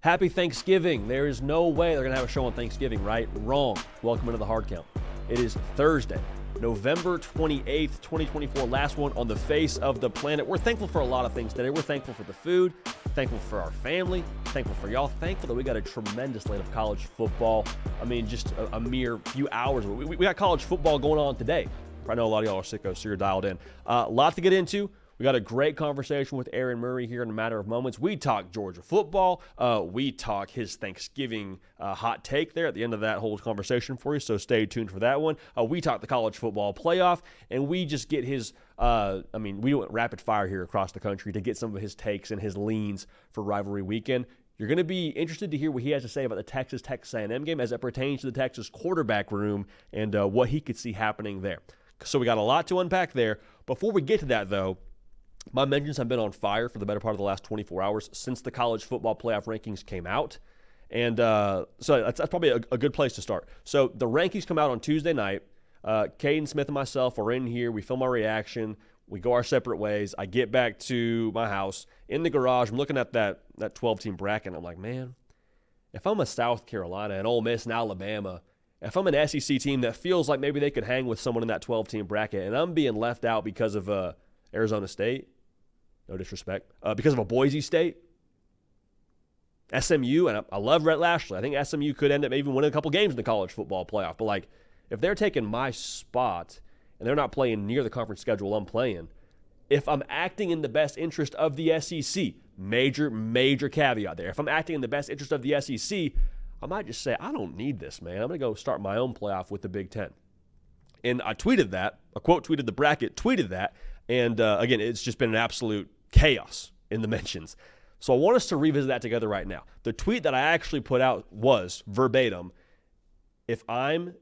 Happy Thanksgiving. There is no way they're going to have a show on Thanksgiving, right? Wrong. Welcome into the Hard Count. It is Thursday, November 28th, 2024, last one on the face of the planet. We're thankful for a lot of things today. We're thankful for the food, thankful for our family, thankful for y'all, thankful that we got a tremendous slate of college football. I mean, just a mere few hours. We got college football going on today. I know a lot of y'all are sickos, so you're dialed in. A lot to get into. We got a great conversation with Aaron Murray here in a matter of moments. We talk Georgia football. We talk his Thanksgiving hot take there at the end of that whole conversation for you, so stay tuned for that one. We talk the college football playoff, and we just get his we went rapid fire here across the country to get some of his takes and his leans for Rivalry weekend. You're going to be interested to hear what he has to say about the Texas A&M game as it pertains to the Texas quarterback room and what he could see happening there. So we got a lot to unpack there. Before we get to that, though, my mentions have been on fire for the better part of the last 24 hours since the college football playoff rankings came out. And so that's probably a good place to start. So the rankings come out on Tuesday night. Caden Smith and myself are in here. We film our reaction. We go our separate ways. I get back to my house. In the garage, I'm looking at that 12-team bracket, and I'm like, man, if I'm a South Carolina and Ole Miss and Alabama, if I'm an SEC team that feels like maybe they could hang with someone in that 12-team bracket, and I'm being left out because of Arizona State, no disrespect, because of a Boise State, SMU, and I love Rhett Lashley. I think SMU could end up even winning a couple games in the college football playoff. But, like, if they're taking my spot and they're not playing near the conference schedule I'm playing, if I'm acting in the best interest of the SEC, major caveat there. If I'm acting in the best interest of the SEC, I might just say, I don't need this, man. I'm going to go start my own playoff with the Big Ten. And I tweeted that. A quote tweeted the bracket, tweeted that. And, again, it's just been an absolute chaos in the mentions. So I want us to revisit that together right now. The tweet that I actually put out was verbatim, if I'm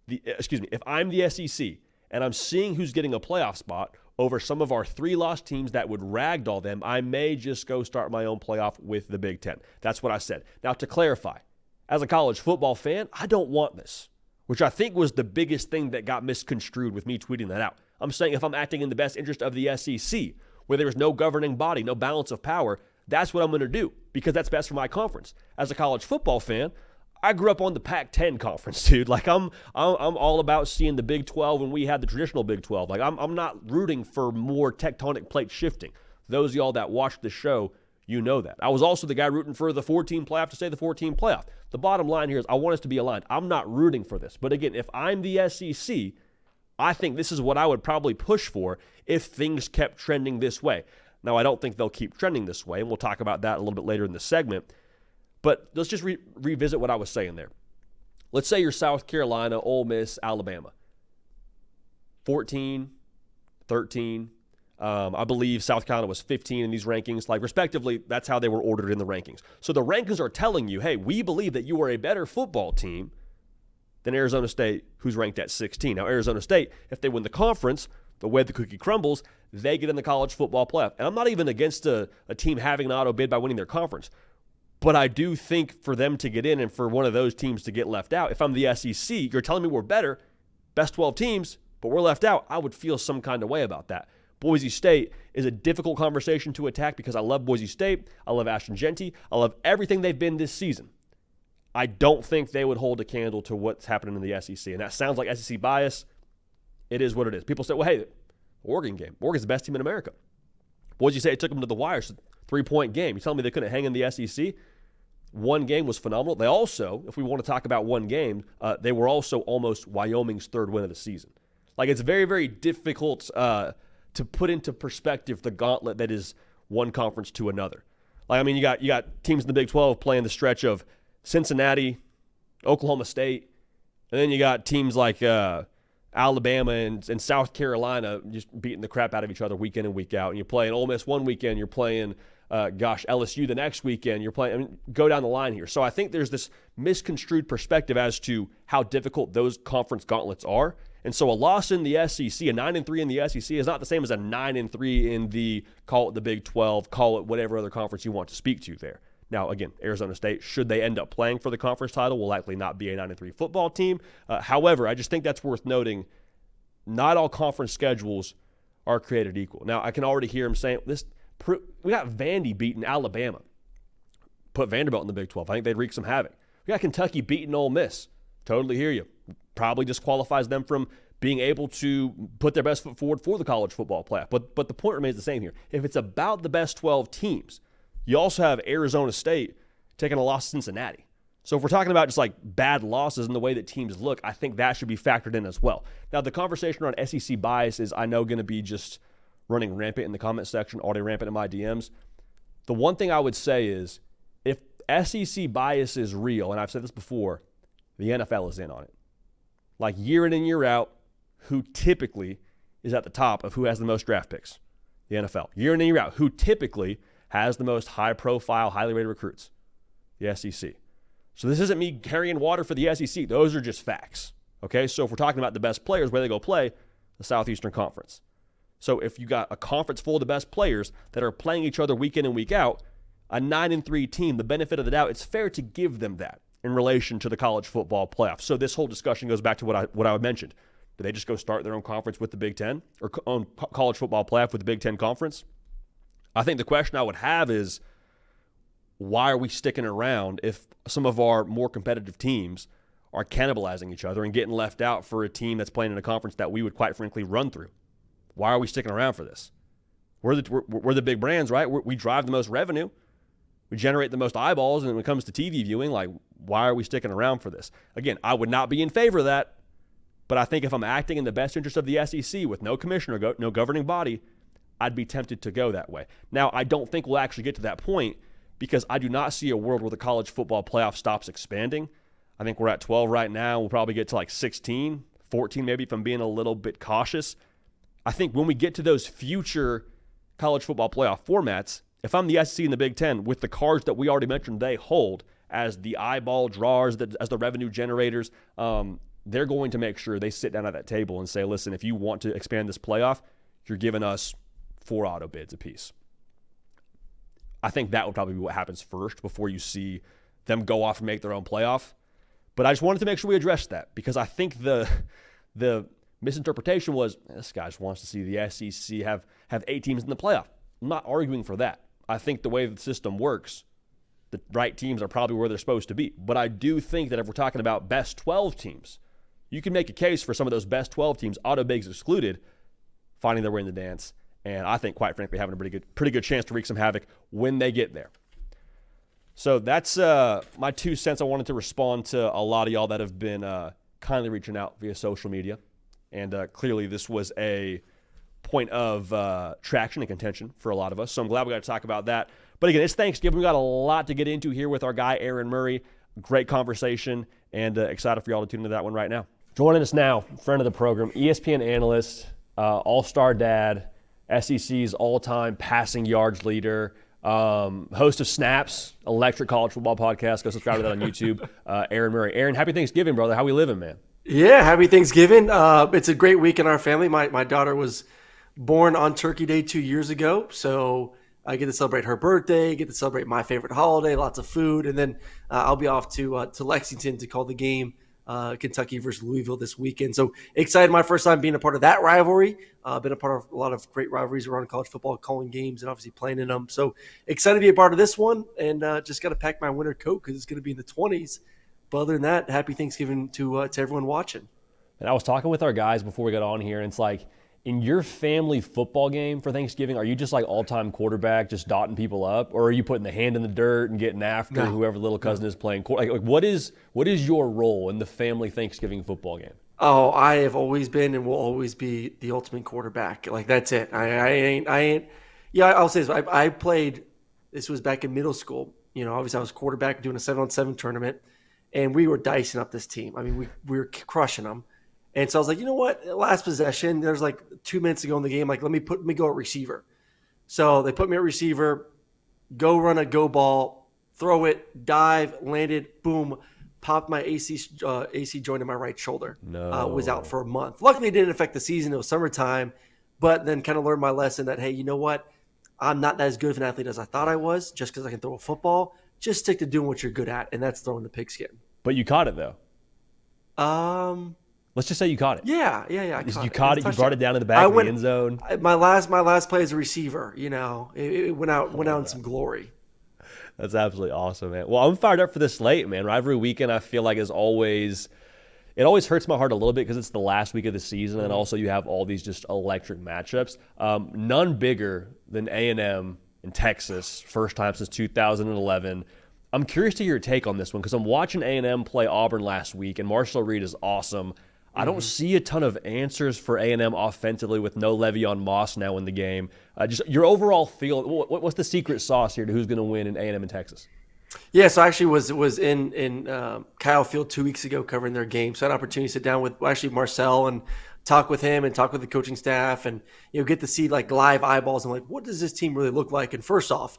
the SEC and I'm seeing who's getting a playoff spot over some of our 3-loss teams that would ragdoll them, I may just go start my own playoff with the Big Ten. That's what I said. Now, to clarify, as a college football fan, I don't want this, which I think was the biggest thing that got misconstrued with me tweeting that out. I'm saying if I'm acting in the best interest of the SEC, where there is no governing body, no balance of power, that's what I'm going to do because that's best for my conference. As a college football fan, I grew up on the Pac-10 conference, dude. Like I'm all about seeing the Big 12 when we had the traditional Big 12. Like I'm not rooting for more tectonic plate shifting. Those of y'all that watch the show, you know that. I was also the guy rooting for the 14 playoff to stay the 14 playoff. The bottom line here is I want us to be aligned. I'm not rooting for this. But again, if I'm the SEC, I think this is what I would probably push for if things kept trending this way. Now, I don't think they'll keep trending this way, and we'll talk about that a little bit later in the segment. But let's just revisit what I was saying there. Let's say you're South Carolina, Ole Miss, Alabama. 14, 13. I believe South Carolina was 15 in these rankings. Like, respectively, that's how they were ordered in the rankings. So the rankings are telling you, hey, we believe that you are a better football team than Arizona State, who's ranked at 16. Now, Arizona State, if they win the conference, the way the cookie crumbles, they get in the college football playoff. And I'm not even against a team having an auto bid by winning their conference. But I do think for them to get in and for one of those teams to get left out, if I'm the SEC, you're telling me we're better, best 12 teams, but we're left out, I would feel some kind of way about that. Boise State is a difficult conversation to attack because I love Boise State. I love Ashton Jeanty. I love everything they've been this season. I don't think they would hold a candle to what's happening in the SEC. And that sounds like SEC bias. It is what it is. People say, well, hey, Oregon game. Oregon's the best team in America. Boise State took them to the wire. It's a 3-point game. You telling me they couldn't hang in the SEC? One game was phenomenal. They also, if we want to talk about one game, they were also almost Wyoming's third win of the season. Like, it's very, very difficult to put into perspective the gauntlet that is one conference to another. Like, I mean, you got teams in the Big 12 playing the stretch of Cincinnati, Oklahoma State, and then you got teams like Alabama and South Carolina just beating the crap out of each other week in and week out. And you're playing Ole Miss one weekend, you're playing, LSU the next weekend. You're playing, go down the line here. So I think there's this misconstrued perspective as to how difficult those conference gauntlets are. And so a loss in the SEC, a 9-3 in the SEC, is not the same as a 9-3 in the, call it the Big 12, call it whatever other conference you want to speak to there. Now, again, Arizona State, should they end up playing for the conference title, will likely not be a 9-3 football team. However, I just think that's worth noting. Not all conference schedules are created equal. Now, I can already hear him saying, we got Vandy beating Alabama. put Vanderbilt in the Big 12. I think they'd wreak some havoc. We got Kentucky beating Ole Miss. Totally hear you. Probably disqualifies them from being able to put their best foot forward for the college football playoff. But the point remains the same here. If it's about the best 12 teams, you also have Arizona State taking a loss to Cincinnati. So if we're talking about just like bad losses and the way that teams look, I think that should be factored in as well. Now, the conversation around SEC bias is, I know, going to be just running rampant in the comment section, already rampant in my DMs. The one thing I would say is, if SEC bias is real, and I've said this before, the NFL is in on it. Like year in and year out, who typically is at the top of who has the most draft picks? The NFL. Year in and year out, who typically has the most high-profile, highly rated recruits? The SEC. So this isn't me carrying water for the SEC. Those are just facts. Okay, so if we're talking about the best players, where they go play, the Southeastern Conference. So if you got a conference full of the best players that are playing each other week in and week out, a 9-3 team, the benefit of the doubt, it's fair to give them that in relation to the college football playoff. So this whole discussion goes back to what I mentioned. Do they just go start their own conference with the Big Ten, or own college football playoff with the Big Ten Conference? I think the question I would have is, why are we sticking around if some of our more competitive teams are cannibalizing each other and getting left out for a team that's playing in a conference that we would quite frankly run through? Why are we sticking around for this? We're the big brands, right? We drive the most revenue. We generate the most eyeballs, and when it comes to TV viewing, like, why are we sticking around for this? Again, I would not be in favor of that, but I think if I'm acting in the best interest of the SEC with no commissioner, no governing body, I'd be tempted to go that way. Now, I don't think we'll actually get to that point, because I do not see a world where the college football playoff stops expanding. I think we're at 12 right now. We'll probably get to like 16, 14 maybe, if I'm being a little bit cautious. I think when we get to those future college football playoff formats, if I'm the SEC and the Big Ten, with the cards that we already mentioned they hold as the eyeball drawers, as the revenue generators, they're going to make sure they sit down at that table and say, listen, if you want to expand this playoff, you're giving us 4 auto bids apiece. I think that would probably be what happens first before you see them go off and make their own playoff. But I just wanted to make sure we addressed that, because I think the misinterpretation was, this guy just wants to see the SEC have 8 teams in the playoff. I'm not arguing for that. I think the way the system works, the right teams are probably where they're supposed to be. But I do think that if we're talking about best 12 teams, you can make a case for some of those best 12 teams, auto bigs excluded, finding their way in the dance. And I think, quite frankly, having a pretty good chance to wreak some havoc when they get there. So that's my 2 cents. I wanted to respond to a lot of y'all that have been kindly reaching out via social media. And clearly this was a point of traction and contention for a lot of us. So I'm glad we got to talk about that. But again, it's Thanksgiving. We got a lot to get into here with our guy, Aaron Murray. Great conversation, and excited for y'all to tune into that one right now. Joining us now, friend of the program, ESPN analyst, all-star dad, SEC's all-time passing yards leader, host of Snaps, Electric College Football Podcast. Go subscribe to that on YouTube. Aaron Murray. Aaron, happy Thanksgiving, brother. How we living, man? Yeah, happy Thanksgiving. It's a great week in our family. My daughter was born on Turkey Day 2 years ago, so I get to celebrate her birthday, get to celebrate my favorite holiday, lots of food, and then I'll be off to Lexington to call the game, Kentucky versus Louisville this weekend. So excited, my first time being a part of that rivalry. Been a part of a lot of great rivalries around college football, calling games and obviously playing in them. So excited to be a part of this one, and just got to pack my winter coat because it's going to be in the 20s. But other than that, happy Thanksgiving to everyone watching. And I was talking with our guys before we got on here, and it's like, in your family football game for Thanksgiving, are you just like all-time quarterback, just dotting people up, or are you putting the hand in the dirt and getting after whoever little cousin is playing? Like what is your role in the family Thanksgiving football game? Oh, I have always been and will always be the ultimate quarterback. Like, that's it. I ain't. Yeah, I'll say this. I played. This was back in middle school. You know, obviously I was quarterback doing a 7-on-7 tournament, and we were dicing up this team. I mean, we were crushing them. And so I was like, you know what? Last possession, there's like 2 minutes to go in the game. Like, let me go at receiver. So they put me at receiver, go run a go ball, throw it, dive, landed, boom, popped my AC joint in my right shoulder. Was out for a month. Luckily, it didn't affect the season. It was summertime, but then kind of learned my lesson that, hey, you know what? I'm not as good of an athlete as I thought I was just because I can throw a football. Just stick to doing what you're good at, and that's throwing the pigskin. But you caught it, though. Let's just say you caught it. Yeah. You caught it. You brought it down to the back of the end zone. My last play as a receiver. You know, it went out in some glory. That's absolutely awesome, man. Well, I'm fired up for this slate, man. Rivalry weekend, I feel like, is always – it always hurts my heart a little bit because it's the last week of the season, and also you have all these just electric matchups. None bigger than A&M and Texas, first time since 2011. I'm curious to hear your take on this one because I'm watching A&M play Auburn last week, and Marcel Reed is awesome. I don't see a ton of answers for A&M offensively with no Le'Veon Moss now in the game. Just your overall feel. What's the secret sauce here to who's going to win in A&M and Texas? Yeah, so I actually was in Kyle Field 2 weeks ago covering their game. So I had an opportunity to sit down with Marcel and talk with him and talk with the coaching staff and get to see like live eyeballs and like what does this team really look like. And first off,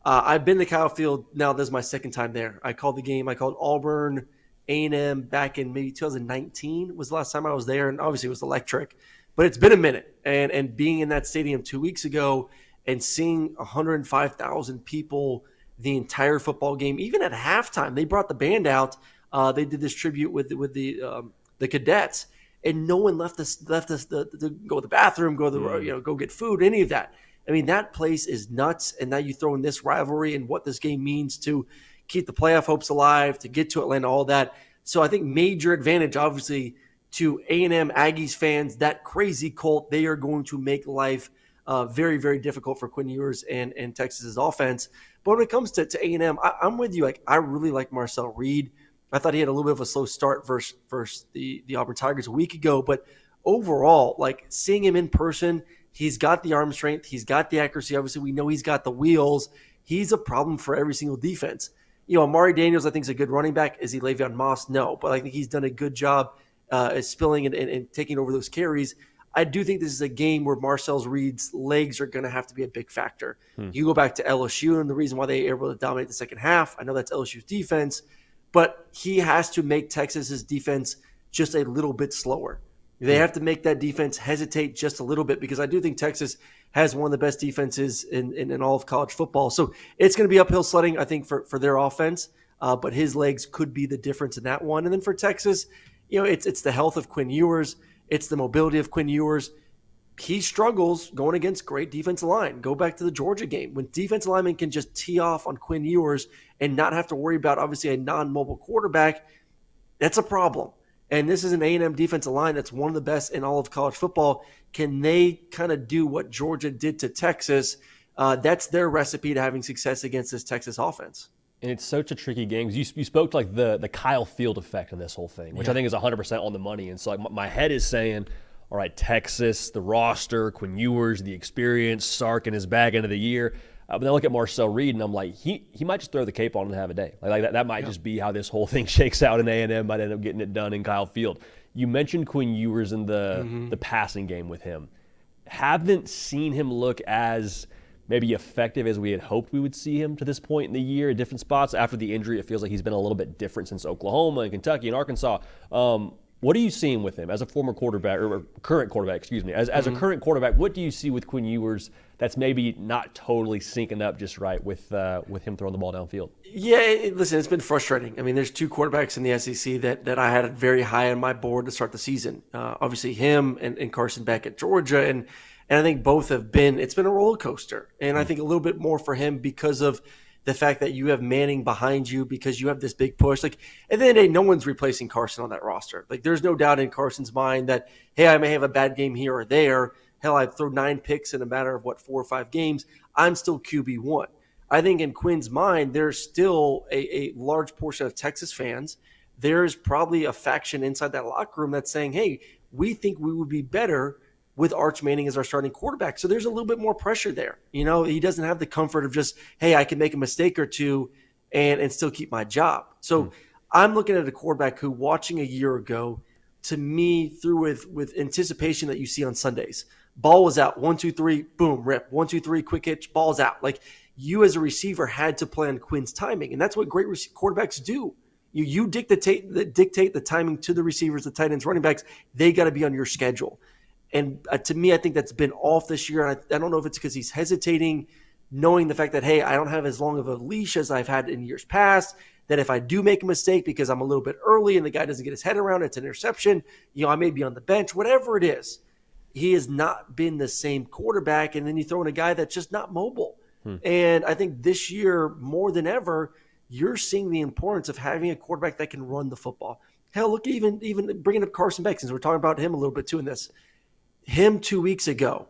I've been to Kyle Field now. This is my second time there. I called the game. I called Auburn A&M back in maybe 2019 was the last time I was there, and obviously it was electric. But it's been a minute, and being in that stadium 2 weeks ago and seeing 105,000 people the entire football game, even at halftime, they brought the band out. They did this tribute with the cadets, and no one left us to go to the bathroom, go get food, any of that. I mean, that place is nuts. And now you throw in this rivalry and what this game means to keep the playoff hopes alive, to get to Atlanta, all that. So I think major advantage, obviously, to A&M Aggies fans, that crazy cult, they are going to make life very, very difficult for Quinn Ewers and Texas's offense. But when it comes to A&M, I'm with you. Like, I really like Marcel Reed. I thought he had a little bit of a slow start versus the Auburn Tigers a week ago. But overall, like seeing him in person, he's got the arm strength. He's got the accuracy. Obviously, we know he's got the wheels. He's a problem for every single defense. Amari Daniels, I think, is a good running back. Is he Le'Veon Moss? No. But I think he's done a good job spilling and taking over those carries. I do think this is a game where Marcel Reed's legs are going to have to be a big factor. You go back to LSU and the reason why they were able to dominate the second half. I know that's LSU's defense, but he has to make Texas's defense just a little bit slower. They have to make that defense hesitate just a little bit because I do think Texas has one of the best defenses in all of college football. So it's going to be uphill sledding, I think, for their offense, but his legs could be the difference in that one. And then for Texas, it's the health of Quinn Ewers. It's the mobility of Quinn Ewers. He struggles going against great defensive line. Go back to the Georgia game. When defensive linemen can just tee off on Quinn Ewers and not have to worry about, obviously, a non-mobile quarterback, that's a problem. And this is an A&M defensive line that's one of the best in all of college football. Can they kind of do what Georgia did to Texas? That's their recipe to having success against this Texas offense. And it's such a tricky game. You spoke to like the Kyle Field effect in this whole thing, which I think is 100% on the money. And so like my head is saying, all right, Texas, the roster, Quinn Ewers, the experience, Sark in his bag end of the year. But then I look at Marcel Reed, and I'm like, he might just throw the cape on and have a day. Like that might just be how this whole thing shakes out, and A&M might end up getting it done in Kyle Field. You mentioned Quinn Ewers in the passing game with him. Haven't seen him look as maybe effective as we had hoped we would see him to this point in the year at different spots. After the injury, it feels like he's been a little bit different since Oklahoma and Kentucky and Arkansas. What are you seeing with him as a former quarterback, or current quarterback, excuse me? As a current quarterback, what do you see with Quinn Ewers that's maybe not totally syncing up just right with him throwing the ball downfield? Yeah, listen, it's been frustrating. I mean, there's two quarterbacks in the SEC that I had very high on my board to start the season. Obviously him and Carson Beck at Georgia, and I think both have been – it's been a roller coaster. And I think a little bit more for him because of – the fact that you have Manning behind you because you have this big push. Like, at the end of the day, no one's replacing Carson on that roster. Like, there's no doubt in Carson's mind that, hey, I may have a bad game here or there. Hell, I throw 9 picks in a matter of, 4 or 5 games. I'm still QB1. I think in Quinn's mind, there's still a large portion of Texas fans. There's probably a faction inside that locker room that's saying, hey, we think we would be better with Arch Manning as our starting quarterback. So there's a little bit more pressure there. He doesn't have the comfort of just, hey, I can make a mistake or two and still keep my job. So I'm looking at a quarterback who, watching a year ago, to me, threw with anticipation that you see on Sundays. Ball was out, 1, 2, 3, boom, rip. 1, 2, 3, quick hitch, ball's out. Like, you as a receiver had to plan Quinn's timing, and that's what great quarterbacks do. You dictate the timing to the receivers, the tight ends, running backs. They got to be on your schedule. And to me, I think that's been off this year. And I don't know if it's because he's hesitating, knowing the fact that, hey, I don't have as long of a leash as I've had in years past, that if I do make a mistake because I'm a little bit early and the guy doesn't get his head around it, it's an interception, I may be on the bench, whatever it is. He has not been the same quarterback. And then you throw in a guy that's just not mobile. And I think this year, more than ever, you're seeing the importance of having a quarterback that can run the football. Hell, look, even bringing up Carson Beck, since we're talking about him a little bit too in this. Him 2 weeks ago,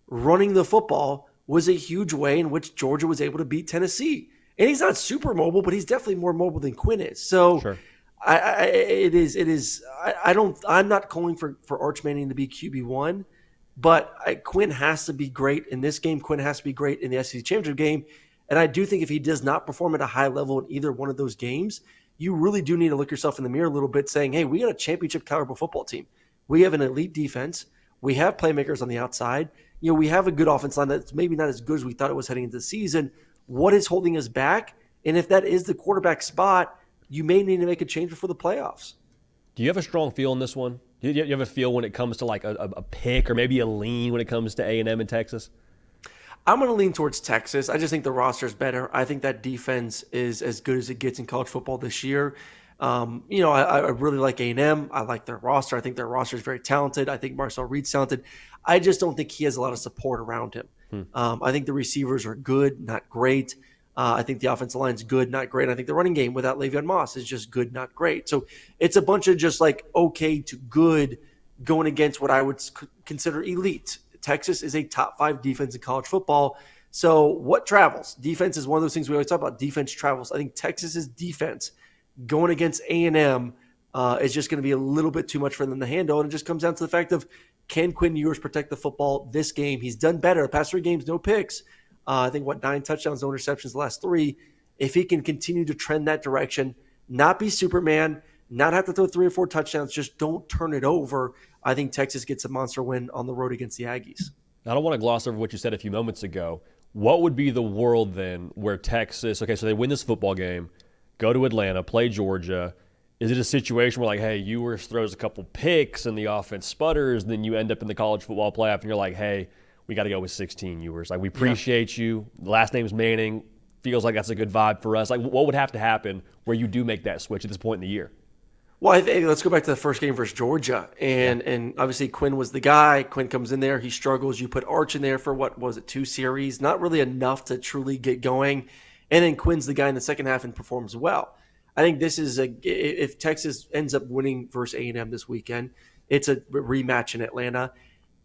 running the football was a huge way in which Georgia was able to beat Tennessee. And he's not super mobile, but he's definitely more mobile than Quinn is. So Sure. I'm not calling for Arch Manning to be QB1, but Quinn has to be great in this game. Quinn has to be great in the SEC Championship game. And I do think if he does not perform at a high level in either one of those games, you really do need to look yourself in the mirror a little bit saying, hey, we got a championship caliber football team. We have an elite defense. We have playmakers on the outside. We have a good offense line that's maybe not as good as we thought it was heading into the season. What is holding us back? And if that is the quarterback spot, you may need to make a change before the playoffs. Do you have a strong feel in this one? Do you have a feel when it comes to like a pick or maybe a lean when it comes to A&M in Texas? I'm going to lean towards Texas. I just think the roster is better. I think that defense is as good as it gets in college football this year. I really like A&M. I like their roster. I think their roster is very talented. I think Marcel Reed's talented. I just don't think he has a lot of support around him. I think the receivers are good, not great. I think the offensive line is good, not great. I think the running game without Le'Veon Moss is just good, not great. So it's a bunch of just like okay to good going against what I would consider elite. Texas is a top 5 defense in college football. So what travels? Defense is one of those things we always talk about. Defense travels. I think Texas's defense going against A&M is just going to be a little bit too much for them to handle. And it just comes down to the fact of, can Quinn Ewers protect the football this game? He's done better. The past 3 games, no picks. I think 9 touchdowns, no interceptions the last 3. If he can continue to trend that direction, not be Superman, not have to throw 3 or 4 touchdowns, just don't turn it over, I think Texas gets a monster win on the road against the Aggies. I don't want to gloss over what you said a few moments ago. What would be the world then where Texas, okay, so they win this football game, go to Atlanta, play Georgia. Is it a situation where, like, hey, Ewers throws a couple picks and the offense sputters, and then you end up in the college football playoff and you're like, hey, we got to go with 16 Ewers. Like, we appreciate you. The last name's Manning. Feels like that's a good vibe for us. Like, what would have to happen where you do make that switch at this point in the year? Well, I think let's go back to the first game versus Georgia. And obviously Quinn was the guy. Quinn comes in there. He struggles. You put Arch in there for, 2 series? Not really enough to truly get going. And then Quinn's the guy in the second half and performs well. I think this is if Texas ends up winning versus A&M this weekend, it's a rematch in Atlanta.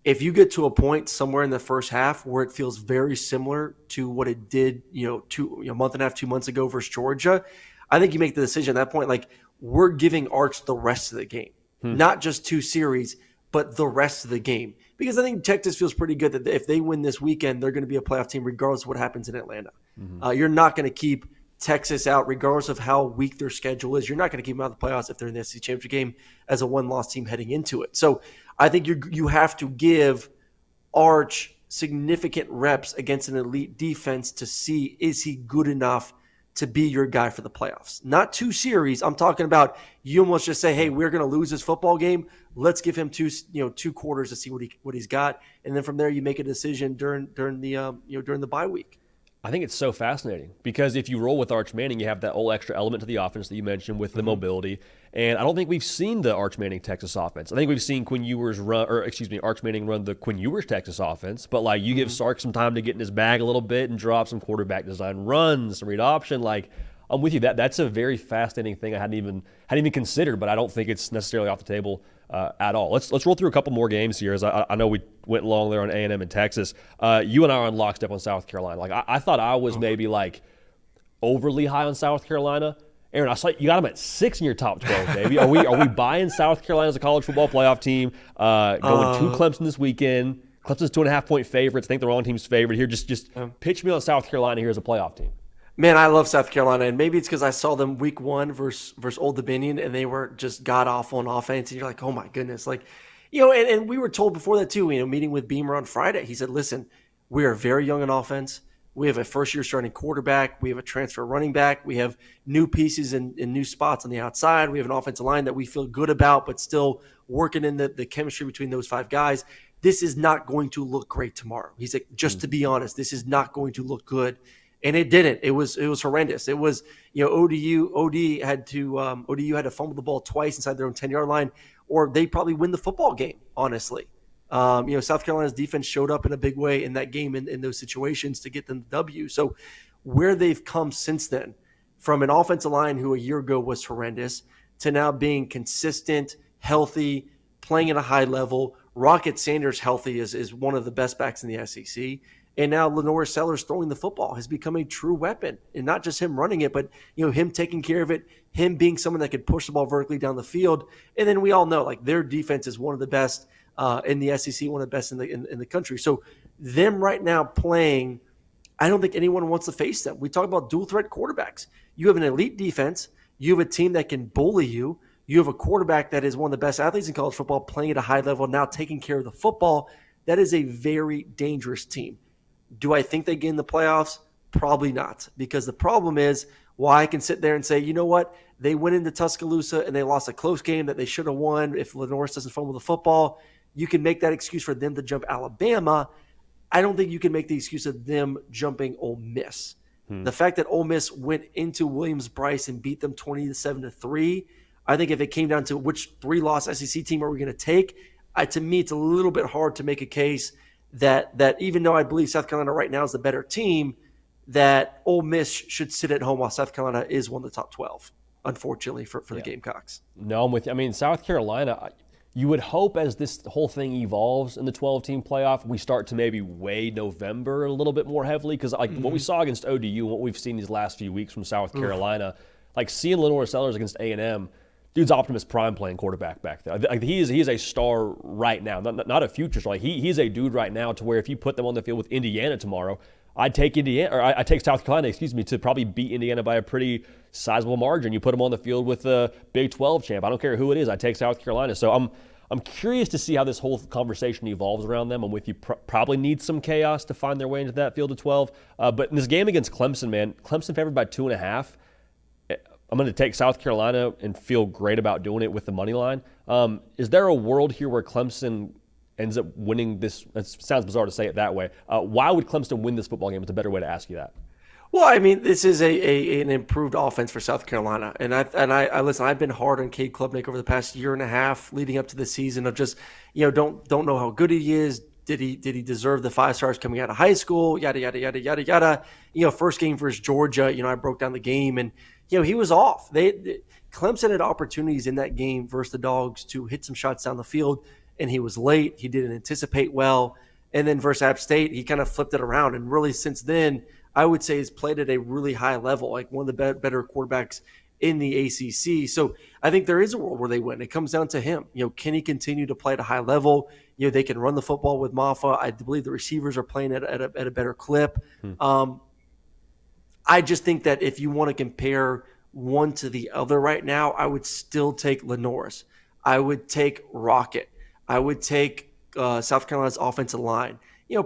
If you get to a point somewhere in the first half where it feels very similar to what it did, a month and a half, 2 months ago versus Georgia, I think you make the decision at that point, like, we're giving Arch the rest of the game, not just 2 series, but the rest of the game. Because I think Texas feels pretty good that if they win this weekend, they're going to be a playoff team regardless of what happens in Atlanta. You're not going to keep Texas out regardless of how weak their schedule is. You're not going to keep them out of the playoffs if they're in the SEC Championship game as a 1-loss team heading into it. So I think you have to give Arch significant reps against an elite defense to see, is he good enough to be your guy for the playoffs? Not 2 series. I'm talking about you almost just say, hey, we're going to lose this football game. Let's give him 2 quarters to see what he's got, and then from there you make a decision during the bye week. I think it's so fascinating because if you roll with Arch Manning, you have that whole extra element to the offense that you mentioned with the mobility. And I don't think we've seen the Arch Manning Texas offense. I think we've seen Arch Manning run the Quinn Ewers Texas offense. But like you give Sark some time to get in his bag a little bit and drop some quarterback design runs, some read option. Like, I'm with you. That's a very fascinating thing I hadn't even considered, but I don't think it's necessarily off the table at all. Let's roll through a couple more games here, as I know we went long there on A&M and Texas. You and I are on lockstep on South Carolina. Like I thought I was maybe like overly high on South Carolina. Aaron, I saw you got them at 6 in your top 12, baby. Are we buying South Carolina as a college football playoff team? Going to Clemson this weekend. Clemson's 2.5-point favorites. I think the wrong team's favorite here. Just pitch me on South Carolina here as a playoff team. Man, I love South Carolina, and maybe it's because I saw them week 1 versus Old Dominion, and they were just god-awful on offense, and you're like, oh my goodness. Like, and we were told before that too, meeting with Beamer on Friday. He said, listen, we are very young in offense. We have a first-year starting quarterback. We have a transfer running back. We have new pieces and new spots on the outside. We have an offensive line that we feel good about, but still working in the chemistry between those 5 guys. This is not going to look great tomorrow. He's like, just to be honest, this is not going to look good. And it didn't. It was horrendous. It was, ODU had to fumble the ball twice inside their own 10-yard line, or they probably win the football game, honestly. South Carolina's defense showed up in a big way in that game in those situations to get them the W. So where they've come since then, from an offensive line who a year ago was horrendous to now being consistent, healthy, playing at a high level. Rocket Sanders healthy is one of the best backs in the SEC. And now Lenore Sellers throwing the football has become a true weapon. And not just him running it, but him taking care of it, him being someone that could push the ball vertically down the field. And then we all know like their defense is one of the best in the SEC, one of the best in the country. So them right now playing, I don't think anyone wants to face them. We talk about dual threat quarterbacks. You have an elite defense. You have a team that can bully you. You have a quarterback that is one of the best athletes in college football playing at a high level, now taking care of the football. That is a very dangerous team. Do I think they get in the playoffs? Probably not, because the problem is why I can sit there and say, you know what? They went into Tuscaloosa and they lost a close game that they should have won if Lenore doesn't fumble the football. You can make that excuse for them to jump Alabama. I don't think you can make the excuse of them jumping Ole Miss. The fact that Ole Miss went into Williams-Brice and beat them 20-7-3, I think if it came down to which 3-loss SEC team are we going to take, to me it's a little bit hard to make a case that even though I believe South Carolina right now is the better team, that Ole Miss should sit at home while South Carolina is one of the top 12, unfortunately, for the Gamecocks. No, I'm with you. I mean, South Carolina, you would hope as this whole thing evolves in the 12-team playoff, we start to maybe weigh November a little bit more heavily, because what we saw against ODU and what we've seen these last few weeks from South Carolina, like seeing Lenore Sellers against A&M, dude's Optimus Prime playing quarterback back there. Like he is a star right now, not a future star. Like he's a dude right now to where if you put them on the field with Indiana tomorrow, I'd take I take South Carolina, to probably beat Indiana by a pretty sizable margin. You put them on the field with the Big 12 champ. I don't care who it is. I take South Carolina. So I'm curious to see how this whole conversation evolves around them. I'm with you. Probably need some chaos to find their way into that field of 12. But in this game against Clemson, man, Clemson favored by 2.5. I'm going to take South Carolina and feel great about doing it with the money line. Is there a world here where Clemson ends up winning this? It sounds bizarre to say it that way. Why would Clemson win this football game? It's a better way to ask you that. Well, I mean, this is an improved offense for South Carolina, and I listen. I've been hard on Cade Klubnik over the past year and a half, leading up to the season of just don't know how good he is. Did he deserve the 5 stars coming out of high school? Yada yada yada yada yada. First game versus Georgia. I broke down the game, and he was off. Clemson had opportunities in that game versus the Dogs to hit some shots down the field, and he was late. He didn't anticipate well, and then versus App State, he kind of flipped it around, and really since then, I would say he's played at a really high level, like one of the better quarterbacks in the ACC. So I think there is a world where they win. It comes down to him. Can he continue to play at a high level? They can run the football with Maffa. I believe the receivers are playing at a better clip. I just think that if you want to compare one to the other right now, I would still take Lenore's. I would take Rocket. I would take South Carolina's offensive line.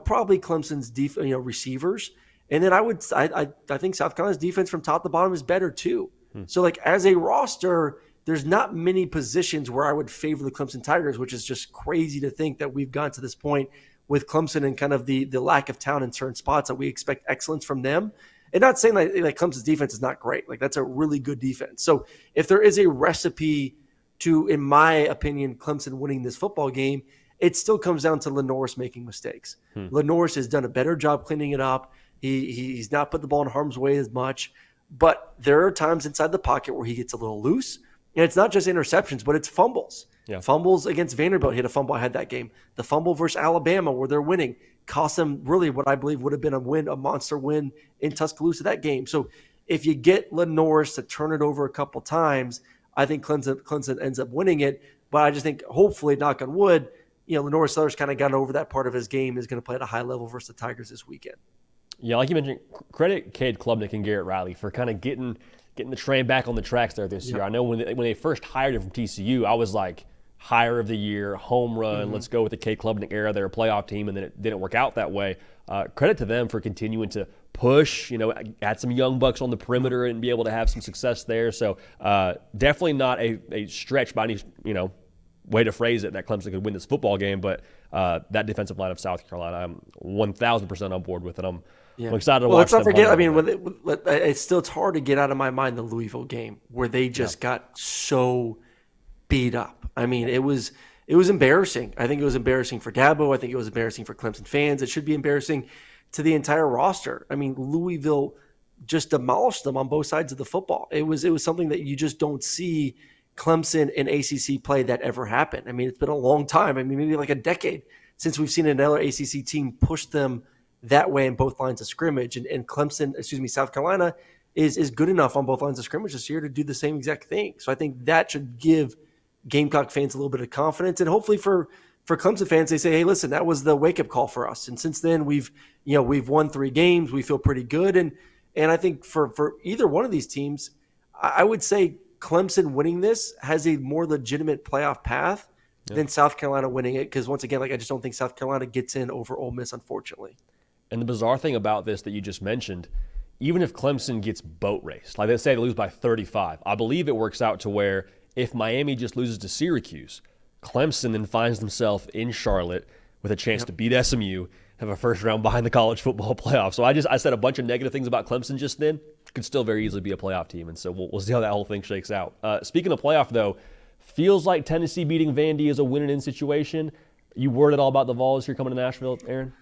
Probably Clemson's receivers. And then I think South Carolina's defense from top to bottom is better too. So like as a roster, there's not many positions where I would favor the Clemson Tigers, which is just crazy to think that we've gotten to this point with Clemson and kind of the lack of talent in certain spots that we expect excellence from them. And not saying like Clemson's defense is not great. Like that's a really good defense. So if there is a recipe to, in my opinion, Clemson winning this football game, it still comes down to Lenore's making mistakes. Lenore's has done a better job cleaning it up. He's not put the ball in harm's way as much, but there are times inside the pocket where he gets a little loose, and it's not just interceptions, but it's fumbles. Yeah. Fumbles against Vanderbilt. He had a fumble. I had that game. The fumble versus Alabama where they're winning cost them really what I believe would have been a monster win in Tuscaloosa that game. So if you get Lenore's to turn it over a couple times, I think Clemson ends up winning it. But I just think hopefully, knock on wood, Lenore Sellers kind of got over that part of his game, is going to play at a high level versus the Tigers this weekend. Yeah, like you mentioned, credit Cade Klubnik and Garrett Riley for kind of getting the train back on the tracks there this year. I know when they first hired him from TCU, I was like, hire of the year, home run, let's go with the Cade Klubnik era. They're a playoff team, and then it didn't work out that way. Credit to them for continuing to push, add some young bucks on the perimeter and be able to have some success there. So definitely not a stretch by any, way to phrase it that Clemson could win this football game, but that defensive line of South Carolina, I'm 1,000% on board with it. I'm excited to watch. Let's not forget. I mean, it's hard to get out of my mind the Louisville game where they just got so beat up. I mean, it was it was embarrassing. I think it was embarrassing for Dabo. I think it was embarrassing for Clemson fans. It should be embarrassing to the entire roster. I mean, Louisville just demolished them on both sides of the football. It was something that you just don't see Clemson and ACC play that ever happen. I mean, it's been a long time. I mean, maybe like a decade since we've seen another ACC team push them that way in both lines of scrimmage. And South Carolina is good enough on both lines of scrimmage this year to do the same exact thing. So I think that should give Gamecock fans a little bit of confidence, and hopefully for Clemson fans, they say, "Hey, listen, that was the wake up call for us." And since then, we've won 3 games. We feel pretty good, and I think for either one of these teams, I would say Clemson winning this has a more legitimate playoff path than South Carolina winning it, because once again, I just don't think South Carolina gets in over Ole Miss, unfortunately. And the bizarre thing about this that you just mentioned, even if Clemson gets boat raced, like they say they lose by 35, I believe it works out to where if Miami just loses to Syracuse, Clemson then finds themselves in Charlotte with a chance to beat SMU, have a first round bye in the college football playoff. So I said a bunch of negative things about Clemson just then. Could still very easily be a playoff team, and so we'll see how that whole thing shakes out. Speaking of playoff, though, feels like Tennessee beating Vandy is a win-and-in situation. You worried at all about the Vols here coming to Nashville, Aaron?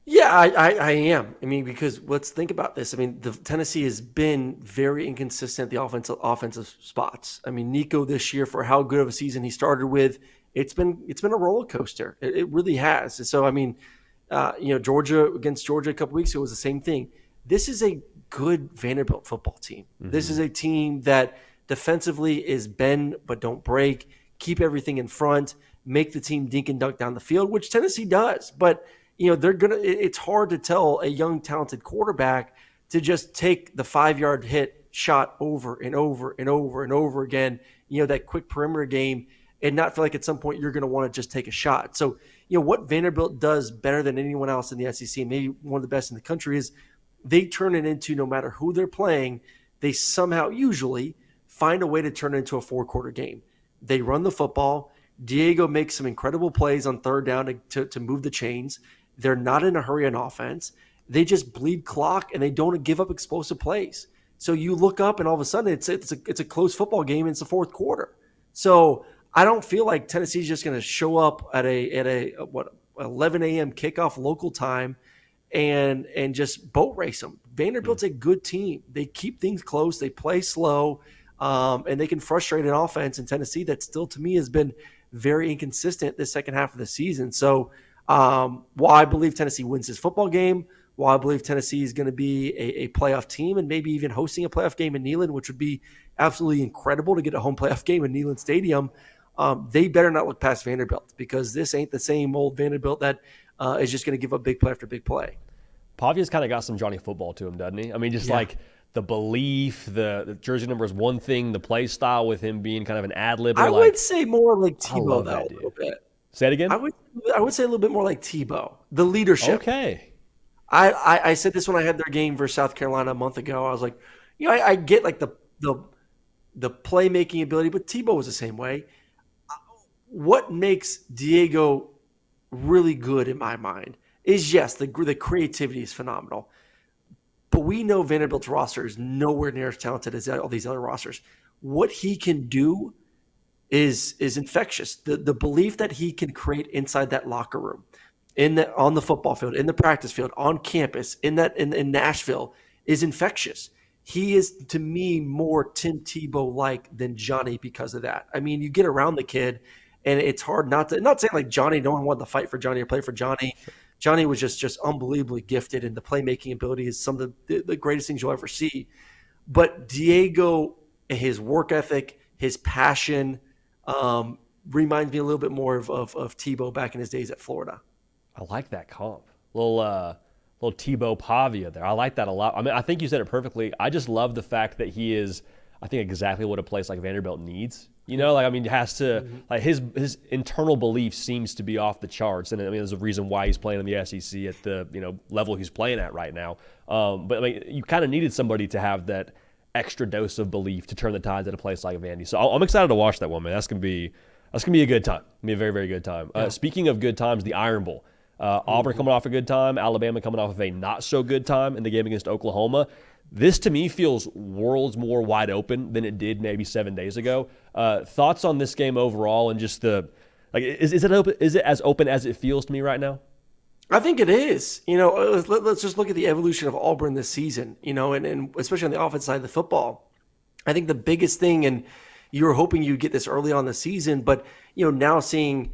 Yeah, I am. I mean, because let's think about this. I mean, Tennessee has been very inconsistent at the offensive spots. I mean, Nico this year, for how good of a season he started with, it's been a roller coaster. It really has. And so, I mean, Georgia against Georgia a couple weeks ago was the same thing. This is a good Vanderbilt football team. Mm-hmm. This is a team that defensively is bend but don't break, keep everything in front, make the team dink and dunk down the field, which Tennessee does. But it's hard to tell a young, talented quarterback to just take the 5-yard hit shot over and over and over and over again, that quick perimeter game, and not feel like at some point you're going to want to just take a shot. So, what Vanderbilt does better than anyone else in the SEC, maybe one of the best in the country, is they turn it into, no matter who they're playing, they somehow usually find a way to turn it into a 4-quarter game. They run the football. Diego makes some incredible plays on third down to move the chains. They're not in a hurry on offense. They just bleed clock, and they don't give up explosive plays. So you look up, and all of a sudden it's a close football game. And it's the 4th quarter. So I don't feel like Tennessee's just going to show up at a 11 a.m. kickoff local time and just boat race them. Vanderbilt's a good team. They keep things close. They play slow, and they can frustrate an offense in Tennessee that still, to me, has been very inconsistent this second half of the season. So while I believe Tennessee wins this football game, while I believe Tennessee is going to be a playoff team and maybe even hosting a playoff game in Neyland, which would be absolutely incredible to get a home playoff game in Neyland Stadium, they better not look past Vanderbilt, because this ain't the same old Vanderbilt that is just going to give up big play after big play. Pavia's kind of got some Johnny football to him, doesn't he? I mean, just like the belief, the jersey number is one thing, the play style with him being kind of an ad-libber. I would say more like Tebow, though, a little bit. Say it again? I would say a little bit more like Tebow. The leadership. Okay. I said this when I had their game versus South Carolina a month ago. I was like, I get like the playmaking ability, but Tebow was the same way. What makes Diego really good in my mind is, yes, the creativity is phenomenal. But we know Vanderbilt's roster is nowhere near as talented as all these other rosters. What he can do is infectious. The belief that he can create inside that locker room, on the football field, in the practice field, on campus, in Nashville, is infectious. He is, to me, more Tim Tebow-like than Johnny because of that. I mean, you get around the kid, and it's hard not saying like Johnny, no one wanted to fight for Johnny or play for Johnny. Johnny was just unbelievably gifted, and the playmaking ability is some of the greatest things you'll ever see. But Diego, his work ethic, his passion, reminds me a little bit more of Tebow back in his days at Florida. I like that comp. Little Tebow Pavia there. I like that a lot. I mean, I think you said it perfectly. I just love the fact that he is, I think, exactly what a place like Vanderbilt needs. He has to, like his internal belief seems to be off the charts. And I mean, there's a reason why he's playing in the SEC at the, level he's playing at right now. But I mean, you kind of needed somebody to have that extra dose of belief to turn the tides at a place like Vandy. So I'm excited to watch that one, man. That's gonna be a good time. It's gonna be a very, very good time. Yeah. Speaking of good times, the Iron Bowl. Auburn coming off a good time, Alabama coming off of a not so good time in the game against Oklahoma. This to me feels worlds more wide open than it did maybe 7 days ago. Thoughts on this game overall and just the Like, is it open? Is it as open as it feels to me right now? I think it is. Let's just look at the evolution of Auburn this season, and especially on the offense side of the football. I think the biggest thing, and you were hoping you'd get this early on the season, but, now seeing,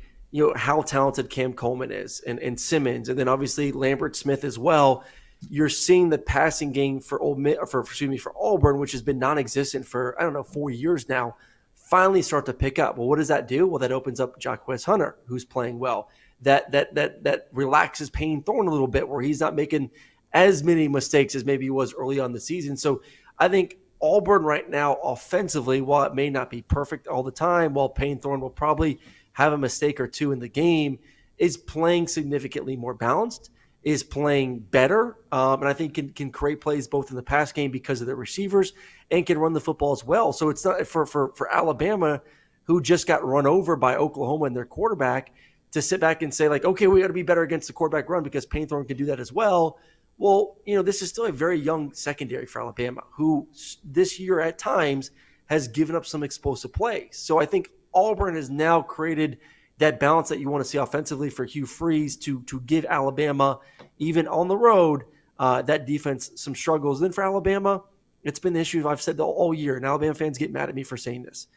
how talented Cam Coleman is and Simmons, and then obviously Lambert Smith as well. You're seeing the passing game for Auburn, which has been non-existent for, 4 years now, finally start to pick up. Well, what does that do? Well, that opens up Jaquez Hunter, who's playing well. That relaxes Payne Thorne a little bit, where he's not making as many mistakes as maybe he was early on the season. So I think Auburn right now offensively, while it may not be perfect all the time, while Payne Thorne will probably have a mistake or two in the game, is playing significantly more balanced, is playing better, and I think can create plays both in the pass game because of the receivers and can run the football as well. So it's not for Alabama, who just got run over by Oklahoma and their quarterback, to sit back and say, like, okay, we got to be better against the quarterback run because Payne Thorne can do that as well. Well, this is still a very young secondary for Alabama, who this year at times has given up some explosive plays. So I think Auburn has now created that balance that you want to see offensively for Hugh Freeze to give Alabama, even on the road, that defense some struggles. Then for Alabama, it's been the issue I've said all year, and Alabama fans get mad at me for saying this.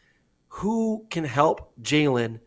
Who can help Jalen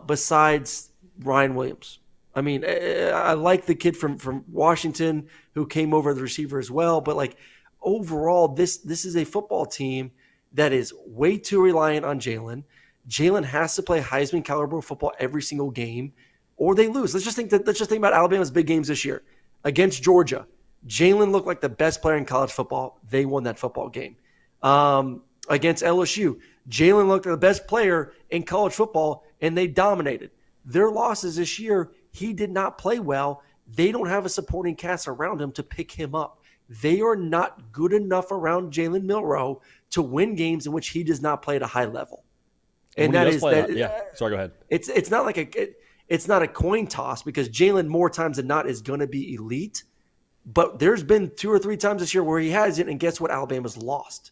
besides Ryan Williams? I mean, I like the kid from Washington who came over the receiver as well, but like overall, this is a football team that is way too reliant on Jalen. Jalen has to play Heisman caliber football every single game, or they lose. Let's just think about Alabama's big games this year against Georgia. Jalen looked like the best player in college football. They won that football game. Against LSU, Jalen looked like the best player in college football, and they dominated. Their losses this year, he did not play well. They don't have a supporting cast around him to pick him up. They are not good enough around Jalen Milroe to win games in which he does not play at a high level. And that is that. Yeah. Sorry, go ahead. It's not like it's not a coin toss, because Jalen more times than not is going to be elite. But there's been 2 or 3 times this year where he hasn't, and guess what? Alabama's lost.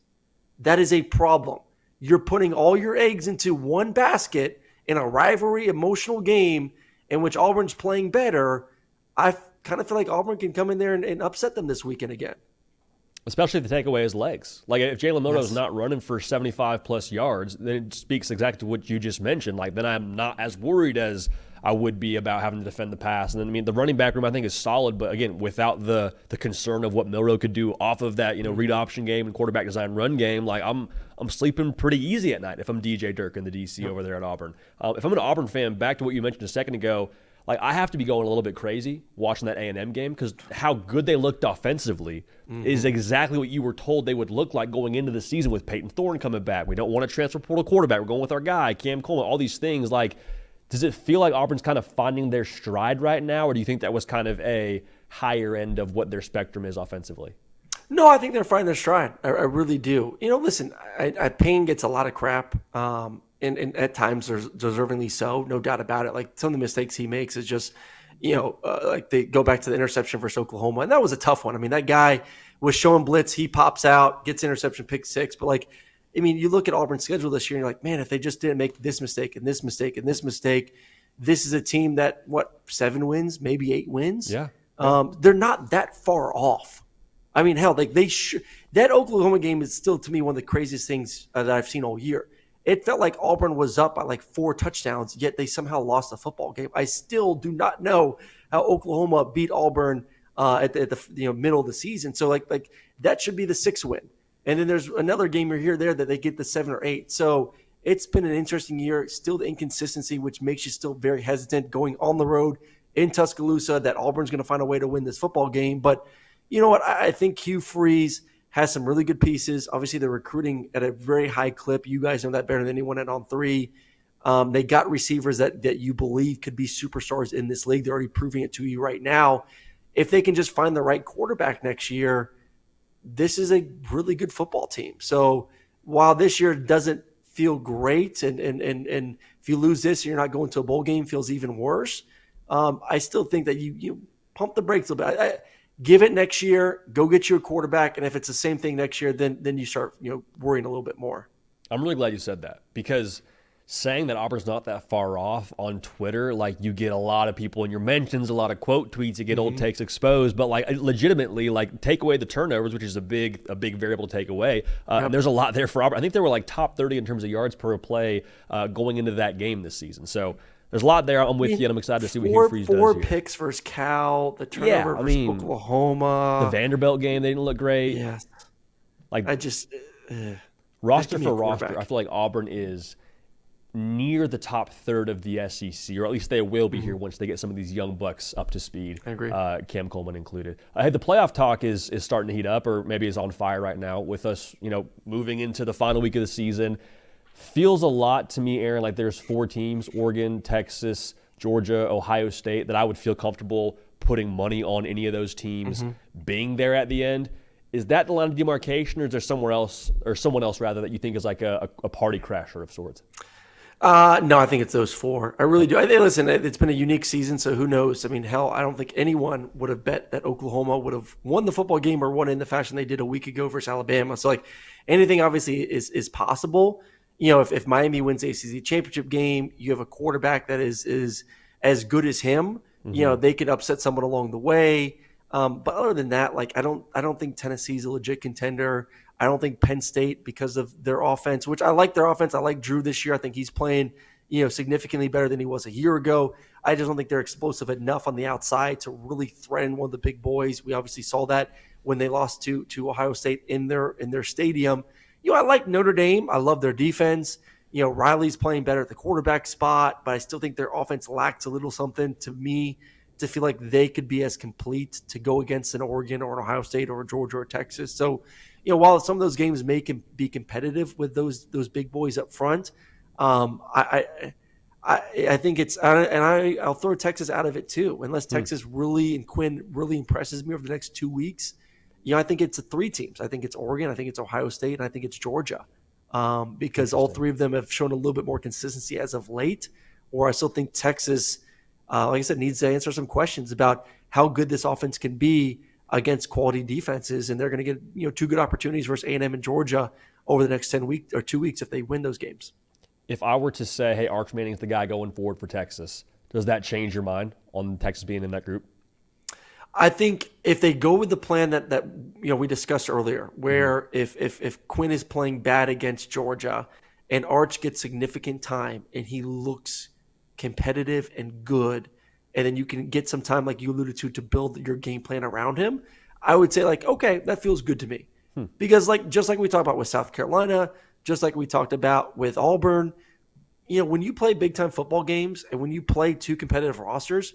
That is a problem. You're putting all your eggs into one basket in a rivalry emotional game in which Auburn's playing better. I kind of feel like Auburn can come in there and upset them this weekend again. Especially if they take away his legs. Like, if Jalen Milroe's not running for 75-plus yards, then it speaks exactly to what you just mentioned. Like, then I'm not as worried as I would be about having to defend the pass. And then, I mean, the running back room I think is solid, but again, without the concern of what Milroe could do off of that, read option game and quarterback design run game, like I'm sleeping pretty easy at night if I'm DJ Dirk and the DC over there at Auburn. If I'm an Auburn fan, back to what you mentioned a second ago, like, I have to be going a little bit crazy watching that A&M game, because how good they looked offensively is exactly what you were told they would look like going into the season with Payton Thorne coming back. We don't want to transfer portal quarterback. We're going with our guy, Cam Coleman, all these things. Like, does it feel like Auburn's kind of finding their stride right now, or do you think that was kind of a higher end of what their spectrum is offensively? No, I think they're finding their stride. I really do. listen, Payne gets a lot of crap. And at times there's deservingly so, no doubt about it. Like, some of the mistakes he makes is just, like they go back to the interception versus Oklahoma. And that was a tough one. I mean, that guy was showing blitz. He pops out, gets interception, pick 6. But like, I mean, you look at Auburn's schedule this year and you're like, man, if they just didn't make this mistake and this mistake and this mistake, this is a team that, 7 wins, maybe 8 wins? Yeah. They're not that far off. I mean, hell, like that Oklahoma game is still, to me, one of the craziest things that I've seen all year. It felt like Auburn was up by like 4 touchdowns, yet they somehow lost the football game. I still do not know how Oklahoma beat Auburn at the middle of the season. So like that should be the 6th win. And then there's another game here or there that they get the 7 or 8. So it's been an interesting year. Still the inconsistency, which makes you still very hesitant going on the road in Tuscaloosa, that Auburn's going to find a way to win this football game. But you know what? I think Hugh Freeze has some really good pieces. Obviously, they're recruiting at a very high clip. You guys know that better than anyone at On 3. They got receivers that you believe could be superstars in this league. They're already proving it to you right now. If they can just find the right quarterback next year, this is a really good football team. So while this year doesn't feel great, and if you lose this, you're not going to a bowl game, feels even worse. I still think that you pump the brakes a little bit. Give it next year, go get you a quarterback, and if it's the same thing next year, then you start worrying a little bit more. I'm really glad you said that, because saying that Auburn's not that far off on Twitter, like you get a lot of people in your mentions, a lot of quote tweets, you get old takes exposed, but like legitimately, like take away the turnovers, which is a big variable to take away. And there's a lot there for Auburn. I think they were like top 30 in terms of yards per play going into that game this season. So there's a lot there. I'm with you, and I'm excited to see what Hugh Freeze does here. 4 picks versus Cal, the turnover versus Oklahoma. The Vanderbilt game, they didn't look great. Yes. Like I just roster for roster, I feel like Auburn is near the top third of the SEC, or at least they will be here once they get some of these young bucks up to speed. I agree. Cam Coleman included. Hey, the playoff talk is starting to heat up, or maybe is on fire right now with us, moving into the final week of the season. Feels a lot to me, Aaron, like there's 4 teams, Oregon, Texas, Georgia, Ohio State, that I would feel comfortable putting money on any of those teams being there at the end. Is that the line of demarcation, or is there somewhere else, or someone else rather, that you think is like a party crasher of sorts? No, I think it's those 4. I really do. Listen, it's been a unique season, so who knows? I mean, hell, I don't think anyone would have bet that Oklahoma would have won the football game or won in the fashion they did a week ago versus Alabama. So, like, anything obviously is possible. If Miami wins the ACC championship game, you have a quarterback that is as good as him. They could upset someone along the way. But other than that, like I don't think Tennessee's a legit contender. I don't think Penn State, because of their offense, which I like their offense. I like Drew this year. I think he's playing, significantly better than he was a year ago. I just don't think they're explosive enough on the outside to really threaten one of the big boys. We obviously saw that when they lost to Ohio State in their stadium. I like Notre Dame. I love their defense. Riley's playing better at the quarterback spot, but I still think their offense lacks a little something to me to feel like they could be as complete to go against an Oregon or an Ohio State or a Georgia or Texas. So, while some of those games may be competitive with those big boys up front, I think it's, and I'll throw Texas out of it too, unless Texas really and Quinn really impresses me over the next 2 weeks. I think it's 3 teams. I think it's Oregon, I think it's Ohio State, and I think it's Georgia, because all 3 of them have shown a little bit more consistency as of late. Or I still think Texas, like I said, needs to answer some questions about how good this offense can be against quality defenses, and they're going to get 2 good opportunities versus A&M and Georgia over the next 10 weeks or 2 weeks if they win those games. If I were to say, hey, Arch Manning's the guy going forward for Texas, does that change your mind on Texas being in that group? I think if they go with the plan that we discussed earlier, where if Quinn is playing bad against Georgia and Arch gets significant time and he looks competitive and good, and then you can get some time, like you alluded to build your game plan around him, I would say, like, okay, that feels good to me. Because just like we talked about with South Carolina, just like we talked about with Auburn, when you play big-time football games and when you play 2 competitive rosters,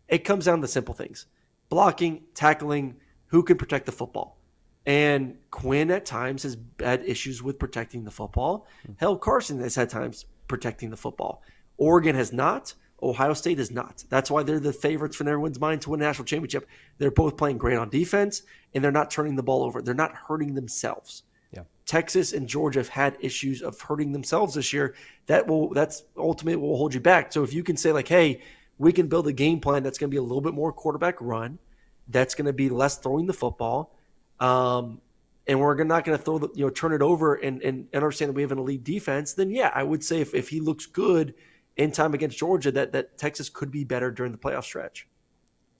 it comes down to simple things. Blocking, tackling, who can protect the football. And Quinn at times has had issues with protecting the football. Hell, Carson has had times protecting the football. Oregon has not. Ohio State is not. That's why they're the favorites from everyone's mind to win a national championship. They're both playing great on defense, and they're not turning the ball over. They're not hurting themselves. Yeah. Texas and Georgia have had issues of hurting themselves this year. That's ultimately what will hold you back. So if you can say, like, hey, we can build a game plan that's going to be a little bit more quarterback run, that's going to be less throwing the football, and we're not going to turn it over and understand that we have an elite defense, then yeah, I would say if he looks good in time against Georgia, that Texas could be better during the playoff stretch.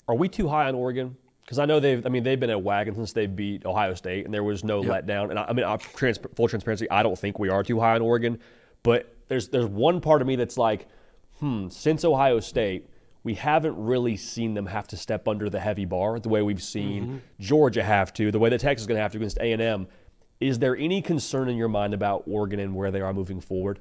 Are we too high on Oregon? Because I know they've been a wagon since they beat Ohio State, and there was no letdown. And full transparency, I don't think we are too high on Oregon, but there's one part of me that's like, since Ohio State, we haven't really seen them have to step under the heavy bar the way we've seen Georgia have to, the way that Texas is going to have to against A&M. Is there any concern in your mind about Oregon and where they are moving forward?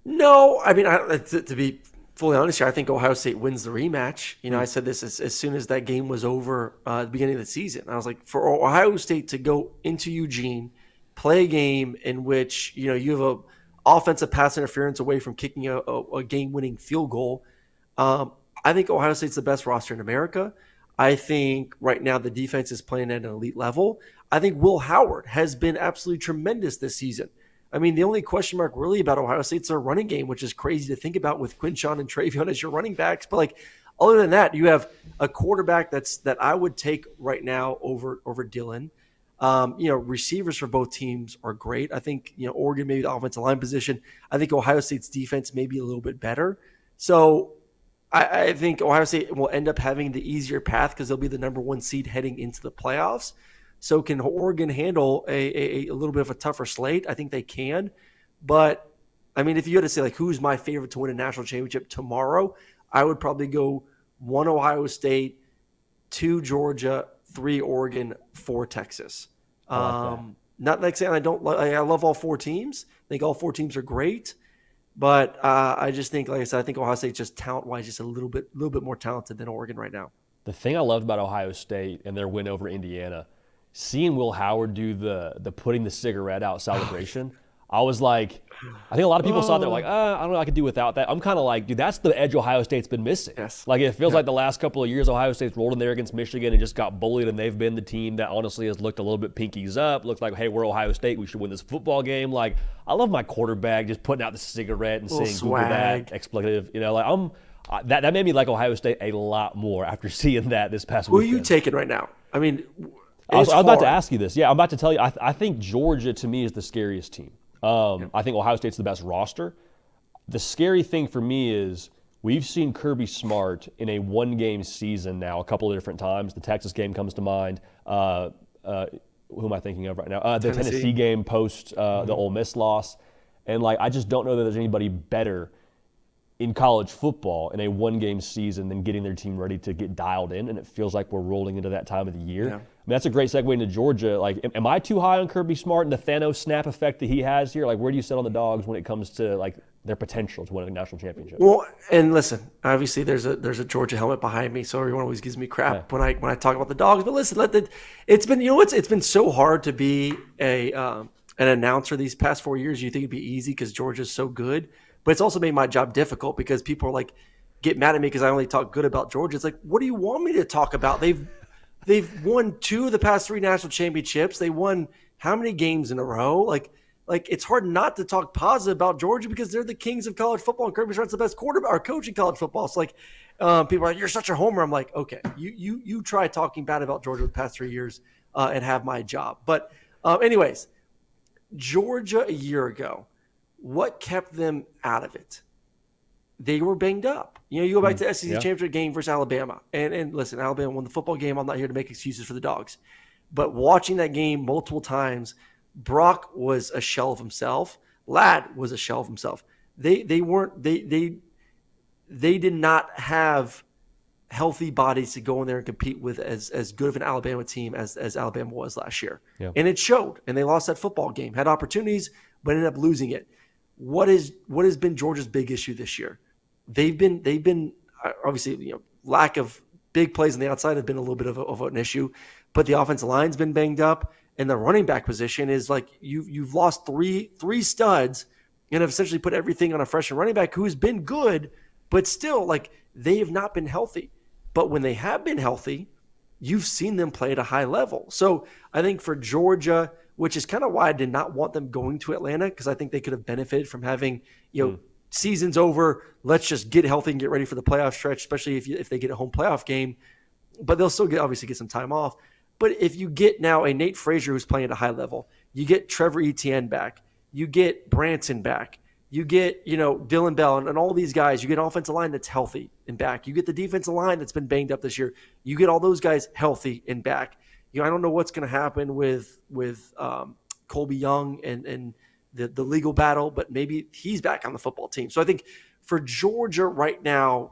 No. I mean, to be fully honest here, I think Ohio State wins the rematch. I said this as soon as that game was over at the beginning of the season. I was like, for Ohio State to go into Eugene, play a game in which, you have a offensive pass interference away from kicking a game-winning field goal. I think Ohio State's the best roster in America. I think right now the defense is playing at an elite level. I think Will Howard has been absolutely tremendous this season. I mean, the only question mark really about Ohio State's their running game, which is crazy to think about with Quinshon and Travion as your running backs. But other than that, you have a quarterback that I would take right now over Dylan. Receivers for both teams are great. I think, Oregon, maybe the offensive line position. I think Ohio State's defense may be a little bit better. So I think Ohio State will end up having the easier path because they'll be the number 1 seed heading into the playoffs. So can Oregon handle a little bit of a tougher slate? I think they can. But, I mean, if you had to say, like, who's my favorite to win a national championship tomorrow, I would probably go 1 Ohio State, 2 Georgia, 3 Oregon, 4 Texas. Not like saying I love all 4 teams. I think all 4 teams are great. But I just think, like I said, I think Ohio State just talent-wise just a little bit more talented than Oregon right now. The thing I loved about Ohio State and their win over Indiana, seeing Will Howard do the putting the cigarette out celebration, I was like, I think a lot of people saw it, they're like, I don't know, I could do without that. I'm kind of like, dude, that's the edge Ohio State's been missing. Yes. Like, it feels like the last couple of years Ohio State's rolled in there against Michigan and just got bullied, and they've been the team that honestly has looked a little bit pinkies up, looks like, hey, we're Ohio State, we should win this football game. Like, I love my quarterback just putting out the cigarette and saying Google that expletive. That made me like Ohio State a lot more after seeing that this past weekend. Who are you taking right now? I mean, I was about to ask you this. Yeah, I'm about to tell you. I think Georgia, to me, is the scariest team. I think Ohio State's the best roster. The scary thing for me is we've seen Kirby Smart in a 1-game season now a couple of different times. The Texas game comes to mind. Who am I thinking of right now? The Tennessee game post the Ole Miss loss. And, I just don't know that there's anybody better in college football in a 1-game season than getting their team ready to get dialed in, and it feels like we're rolling into that time of the year. Yeah. I mean, that's a great segue into Georgia. Am I too high on Kirby Smart and the Thanos snap effect that he has here? Where do you sit on the Dogs when it comes to their potential to win a national championship? Well, and listen, obviously there's a Georgia helmet behind me, so everyone always gives me crap when I talk about the Dogs. But listen, it's been it's been so hard to be an announcer these past 4 years. You think it'd be easy because Georgia's so good. But it's also made my job difficult because people are get mad at me because I only talk good about Georgia. It's like, what do you want me to talk about? They've won 2 of the past 3 national championships. They won how many games in a row? Like it's hard not to talk positive about Georgia because they're the kings of college football, and Kirby Smart's the best quarterback or coach in college football. So people are like, you're such a homer. I'm like, okay, you try talking bad about Georgia the past 3 years and have my job. But anyways, Georgia a year ago. What kept them out of it? They were banged up. You go back to the SEC championship game versus Alabama. And listen, Alabama won the football game. I'm not here to make excuses for the Dogs. But watching that game multiple times, Brock was a shell of himself. Ladd was a shell of himself. They did not have healthy bodies to go in there and compete with as good of an Alabama team as Alabama was last year. Yeah. And it showed. And they lost that football game. Had opportunities, but ended up losing it. What has been Georgia's big issue this year? They've been obviously lack of big plays on the outside have been a little bit of an issue, but the offensive line's been banged up, and the running back position is you've lost three studs and have essentially put everything on a freshman running back who's been good, but still they have not been healthy. But when they have been healthy, you've seen them play at a high level. So I think for Georgia, which is kind of why I did not want them going to Atlanta, because I think they could have benefited from having, season's over. Let's just get healthy and get ready for the playoff stretch, especially if they get a home playoff game. But they'll still obviously get some time off. But if you get now a Nate Frazier who's playing at a high level, you get Trevor Etienne back, you get Branson back, you get Dylan Bell and all these guys. You get an offensive line that's healthy and back. You get the defensive line that's been banged up this year. You get all those guys healthy and back. I don't know what's going to happen with Colby Young and the legal battle, but maybe he's back on the football team. So I think for Georgia right now,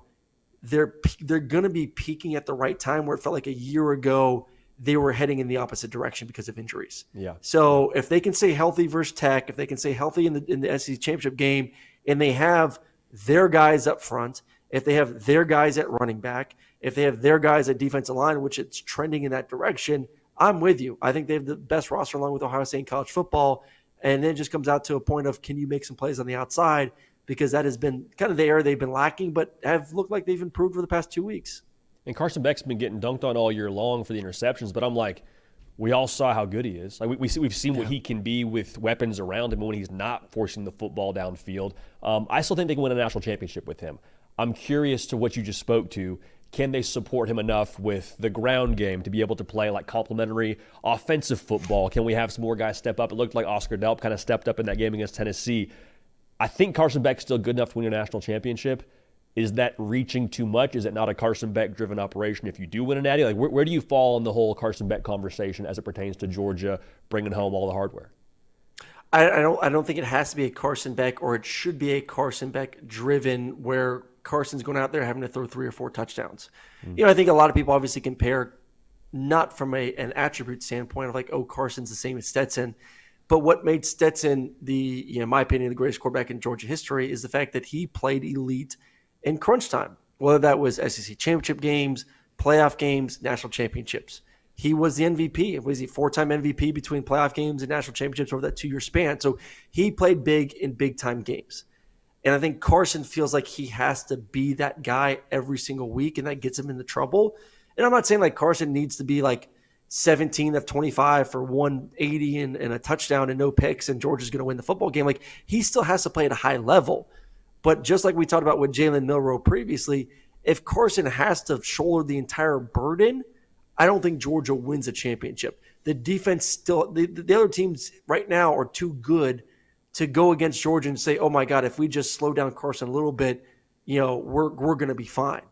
they're going to be peaking at the right time where it felt like a year ago they were heading in the opposite direction because of injuries. Yeah. So if they can stay healthy versus Tech, if they can stay healthy in the SEC championship game, and they have their guys up front, if they have their guys at running back, if they have their guys at defensive line, which it's trending in that direction, I'm with you. I think they have the best roster along with Ohio State in college football. And then it just comes out to a point of, can you make some plays on the outside? Because that has been kind of the area they've been lacking, but have looked like they've improved for the past 2 weeks. And Carson Beck's been getting dunked on all year long for the interceptions, but I'm like, we all saw how good he is. We've seen what he can be with weapons around him when he's not forcing the football downfield. I still think they can win a national championship with him. I'm curious to what you just spoke to. can they support him enough with the ground game to be able to play like complementary offensive football? Can we have some more guys step up? It looked like Oscar Delp kind of stepped up in that game against Tennessee. I think Carson Beck's still good enough to win a national championship. Is that reaching too much? Is it not a Carson Beck-driven operation if you do win a natty? Like, where do you fall in the whole Carson Beck conversation as it pertains to Georgia bringing home all the hardware? I don't think it has to be a Carson Beck, or it should be a Carson Beck driven where Carson's going out there having to throw 3 or 4 touchdowns. I think a lot of people obviously compare not from an attribute standpoint of like, oh, Carson's the same as Stetson, but what made Stetson in my opinion, the greatest quarterback in Georgia history is the fact that he played elite in crunch time, whether that was SEC championship games, playoff games, national championships. He was the MVP. Was he 4-time MVP between playoff games and national championships over that 2-year span? So he played big in big-time games. And I think Carson feels like he has to be that guy every single week, and that gets him into trouble. And I'm not saying like Carson needs to be like 17 of 25 for 180 and a touchdown and no picks, and Georgia's going to win the football game. Like, he still has to play at a high level. But just like we talked about with Jalen Milroe previously, if Carson has to shoulder the entire burden, I don't think Georgia wins a championship. The defense still, the other teams right now are too good to go against Georgia and say, oh my God, if we just slow down Carson a little bit, we're going to be fine.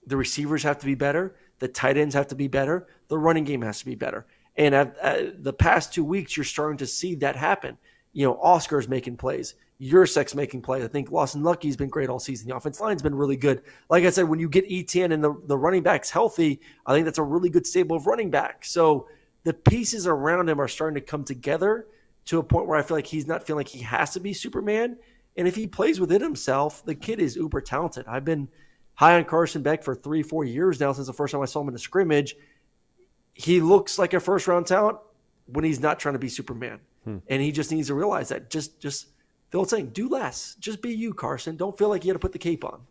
The receivers have to be better. The tight ends have to be better. The running game has to be better. And the past 2 weeks, you're starting to see that happen. Oscar's making plays. Yursek's making plays. I think Lawson Lucky's been great all season. The offensive line's been really good. Like I said, when you get ETN and the running back's healthy, I think that's a really good stable of running backs. So the pieces around him are starting to come together to a point where I feel like he's not feeling like he has to be Superman. And if he plays within himself, the kid is uber talented. I've been high on Carson Beck for 3-4 years now since the first time I saw him in a scrimmage. He looks like a first-round talent when he's not trying to be Superman. And he just needs to realize that. Just the old saying, do less. Just be you, Carson. Don't feel like you got to put the cape on.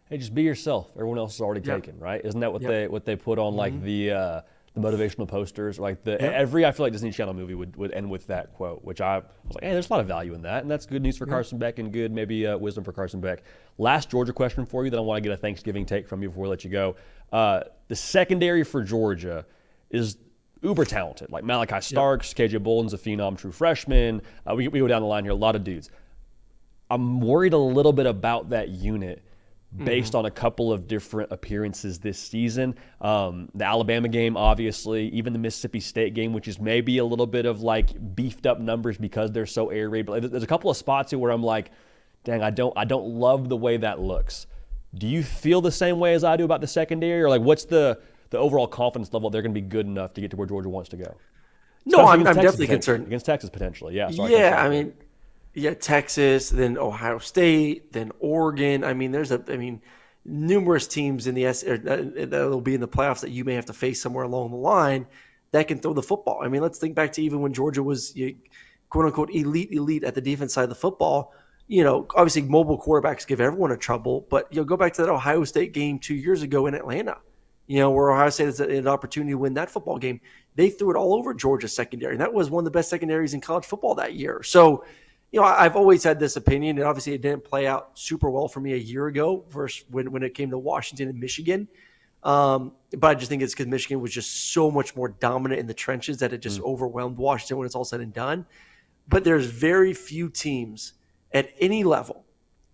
Hey, just be yourself. Everyone else is already taken, right? Isn't that what they put on like the motivational posters? Like every I feel like Disney Channel movie would end with that quote, which I was like, hey, there's a lot of value in that, and that's good news for Carson Beck and good maybe wisdom for Carson Beck. Last Georgia question for you that I want to get a Thanksgiving take from you before we let you go. The secondary for Georgia is uber talented, like Malachi Starks, KJ Bolden's a phenom, true freshman. We go down the line here, a lot of dudes. I'm worried a little bit about that unit based on a couple of different appearances this season. The Alabama game, obviously, even the Mississippi State game, which is maybe a little bit of like beefed up numbers because they're so air raid. But there's a couple of spots here where I'm like, dang, I don't love the way that looks. Do you feel the same way as I do about the secondary, or like what's the overall confidence level they're going to be good enough to get to where Georgia wants to go? No, I'm definitely concerned. Against Texas, potentially. Yeah. Texas, then Ohio State, then Oregon. I mean, numerous teams in the that will be in the playoffs that you may have to face somewhere along the line that can throw the football. I mean, let's think back to even when Georgia was quote unquote elite at the defense side of the football. Obviously mobile quarterbacks give everyone a trouble, but go back to that Ohio State game 2 years ago in Atlanta. Where Ohio State has an opportunity to win that football game. They threw it all over Georgia's secondary, and that was one of the best secondaries in college football that year. So, I've always had this opinion, and obviously it didn't play out super well for me a year ago versus when it came to Washington and Michigan. But I just think it's because Michigan was just so much more dominant in the trenches that it just overwhelmed Washington when it's all said and done. But there's very few teams at any level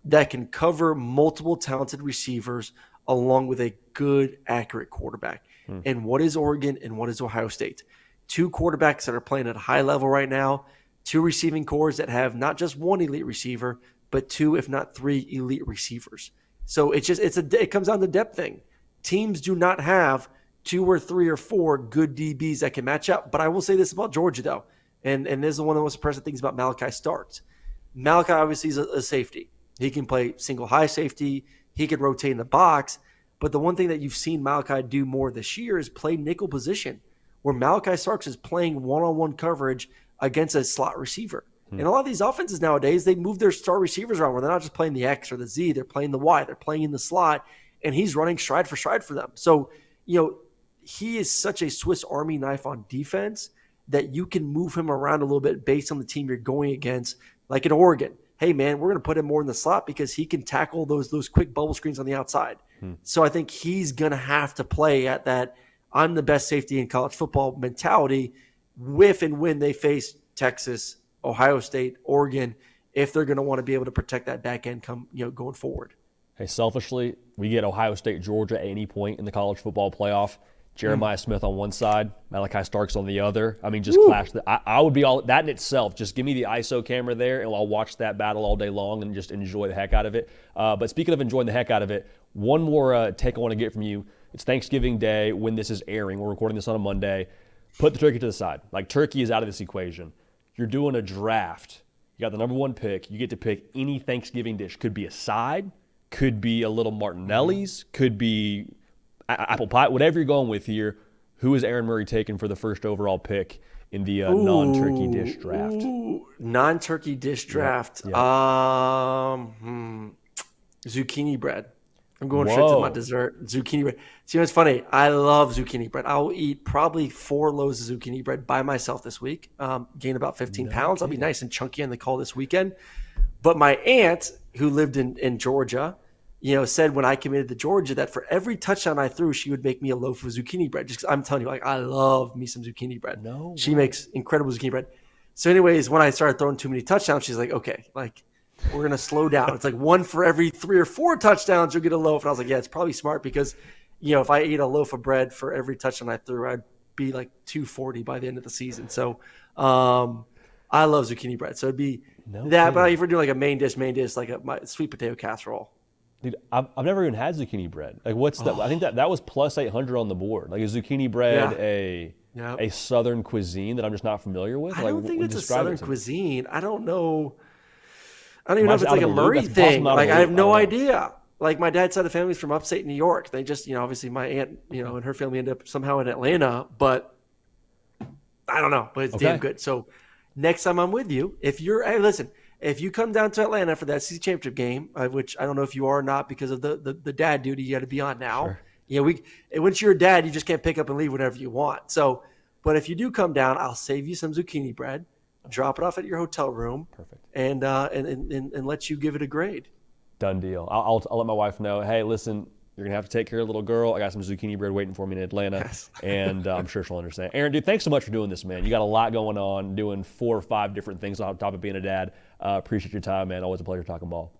that can cover multiple talented receivers along with a good, accurate quarterback. And what is Oregon and what is Ohio State? 2 quarterbacks that are playing at a high level right now, 2 receiving cores that have not just 1 elite receiver, but 2, if not 3 elite receivers. So it comes down to depth thing. Teams do not have 2 or 3 or 4 good DBs that can match up. But I will say this about Georgia, though, and this is one of the most impressive things about Malachi Starks. Malachi obviously is a safety. He can play single high safety. He could rotate in the box. But the one thing that you've seen Malachi do more this year is play nickel position, where Malachi Starks is playing one-on-one coverage against a slot receiver. And a lot of these offenses nowadays, they move their star receivers around where they're not just playing the X or the Z, they're playing the Y, they're playing in the slot, and he's running stride for stride for them. So, he is such a Swiss Army knife on defense that you can move him around a little bit based on the team you're going against, like in Oregon. Hey, man, we're going to put him more in the slot because he can tackle those quick bubble screens on the outside. So I think he's going to have to play at that I'm the best safety in college football mentality if and when they face Texas, Ohio State, Oregon, if they're going to want to be able to protect that back end going forward. Hey, selfishly, we get Ohio State, Georgia at any point in the college football playoff. Jeremiah Smith on one side, Malachi Starks on the other. I mean, just clash. I would be all that in itself. Just give me the ISO camera there, and I'll watch that battle all day long and just enjoy the heck out of it. But speaking of enjoying the heck out of it, one more take I want to get from you. It's Thanksgiving Day when this is airing. We're recording this on a Monday. Put the turkey to the side. Like, turkey is out of this equation. You're doing a draft. You got the number one pick. You get to pick any Thanksgiving dish. Could be a side, could be a little Martinelli's, could be apple pie, whatever you're going with here. Who is Aaron Murray taking for the first overall pick in the non-turkey dish draft? Non-turkey dish draft. Yep. Zucchini bread. I'm going straight to my dessert. Zucchini bread. See, what's funny? I love zucchini bread. I'll eat probably 4 loaves of zucchini bread by myself this week. Gain about 15 pounds. I'll be nice and chunky on the call this weekend. But my aunt, who lived in Georgia, said when I committed to Georgia that for every touchdown I threw, she would make me a loaf of zucchini bread. Just 'cause I'm telling you, I love me some zucchini bread. She makes incredible zucchini bread. So anyways, when I started throwing too many touchdowns, she's like, okay, we're going to slow down. It's like 1 for every 3 or 4 touchdowns, you'll get a loaf. And I was like, yeah, it's probably smart because, if I ate a loaf of bread for every touchdown I threw, I'd be like 240 by the end of the season. So I love zucchini bread. So it'd be that. But if we're doing like a main dish, like my sweet potato casserole. Dude, I've never even had zucchini bread. Like, what's that? I think that was plus 800 on the board. Like, is zucchini bread a Southern cuisine that I'm just not familiar with? I don't think it's a Southern cuisine. I don't know. I don't even know if it's like a Murray thing. Like, I have no idea. Like, my dad's side of the family's from upstate New York. They just, obviously my aunt, and her family ended up somehow in Atlanta. But I don't know. But it's damn good. So next time I'm with you, if you come down to Atlanta for that SEC championship game, which I don't know if you are or not because of the dad duty you got to be on now. Sure. Once you're a dad, you just can't pick up and leave whenever you want. So, but if you do come down, I'll save you some zucchini bread, drop it off at your hotel room. Perfect. And let you give it a grade. Done deal. I'll let my wife know, hey, listen, you're going to have to take care of the little girl. I got some zucchini bread waiting for me in Atlanta, and I'm sure she'll understand. Aaron, dude, thanks so much for doing this, man. You got a lot going on, doing 4 or 5 different things on top of being a dad. Appreciate your time, man. Always a pleasure talking ball.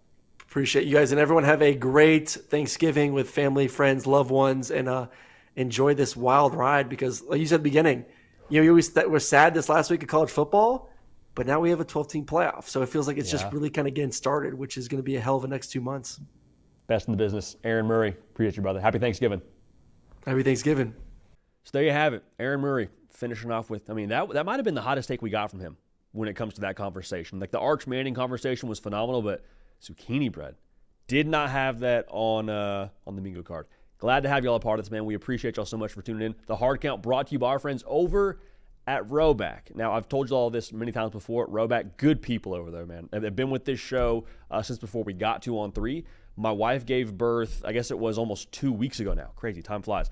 Appreciate you guys, and everyone have a great Thanksgiving with family, friends, loved ones, and enjoy this wild ride because, like you said at the beginning, you always were sad this last week of college football, but now we have a 12-team playoff. So it feels like it's just really kind of getting started, which is going to be a hell of a next 2 months. Best in the business. Aaron Murray, appreciate you, brother. Happy Thanksgiving. Happy Thanksgiving. So there you have it. Aaron Murray finishing off with, that might have been the hottest take we got from him when it comes to that conversation. Like, the Arch Manning conversation was phenomenal, but zucchini bread did not have that on the bingo card. Glad to have y'all a part of this, man. We appreciate y'all so much for tuning in. The Hard Count brought to you by our friends over at Roback. Now, I've told you all this many times before. Roback, good people over there, man. They've been with this show since before we got to On 3. My wife gave birth, I guess it was almost 2 weeks ago now. Crazy, time flies.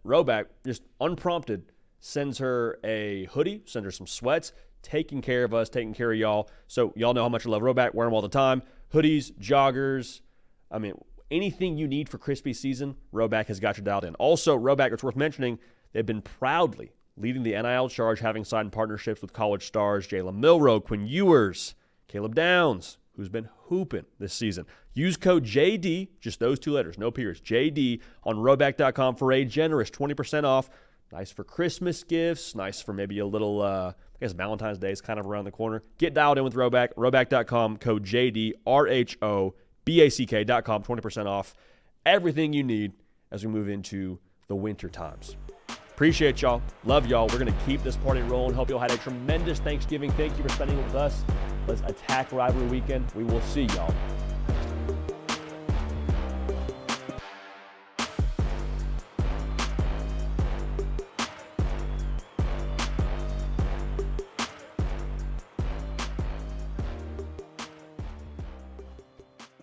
Roback, just unprompted, sends her a hoodie, sends her some sweats, taking care of us, taking care of y'all. So y'all know how much I love Roback. Wear them all the time. Hoodies, joggers, anything you need for crispy season, Roback has got you dialed in. Also, Roback, it's worth mentioning, they've been proudly leading the NIL charge, having signed partnerships with college stars Jalen Milroe, Quinn Ewers, Caleb Downs, who's been hooping this season. Use code JD, just those 2 letters, no periods, JD, on Roback.com for a generous 20% off. Nice for Christmas gifts, nice for maybe a little, Valentine's Day is kind of around the corner. Get dialed in with Roback, Roback.com, code JD, RHOBACK.com, 20% off. Everything you need as we move into the winter times. Appreciate y'all. Love y'all. We're going to keep this party rolling. Hope y'all had a tremendous Thanksgiving. Thank you for spending it with us. Let's attack Rivalry Weekend. We will see y'all